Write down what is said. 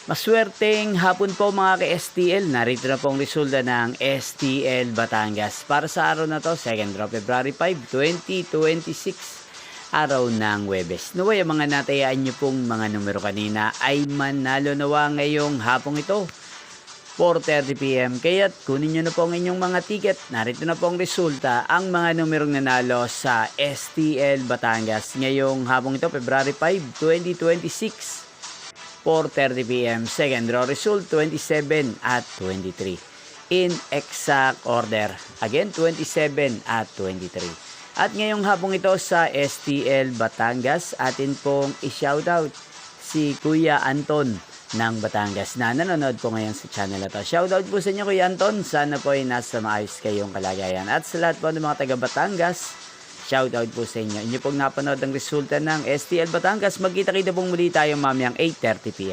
Maswerteng hapon po mga ka-STL. Narito na po ang resulta ng STL Batangas. Para sa araw na to, 2nd of February 5, 2026. Araw ng Huwebes. Naway ang mga natayaan nyo pong mga numero kanina ay manalo nawa ngayong hapong ito. 4:30 PM. Kaya't kunin nyo na po ang inyong mga ticket. Narito na po ang resulta. Ang mga numerong nanalo sa STL Batangas ngayong hapong ito, February 5, 2026. 4:30 PM. Second draw result, 27 at 23. In exact order. Again, 27 at 23. At ngayong hapong ito sa STL Batangas, atin pong i-shoutout si Kuya Anton ng Batangas na nanonood po ngayon sa channel na to. Shoutout po sa inyo Kuya Anton. Sana po ay nasa maayos kayong kalagayan. At sa lahat po ng mga taga Batangas, shoutout po sa inyo. Inyo pong napanood ang resulta ng STL Batangas. Magkita-kita pong muli tayo mamayang 8:30 PM.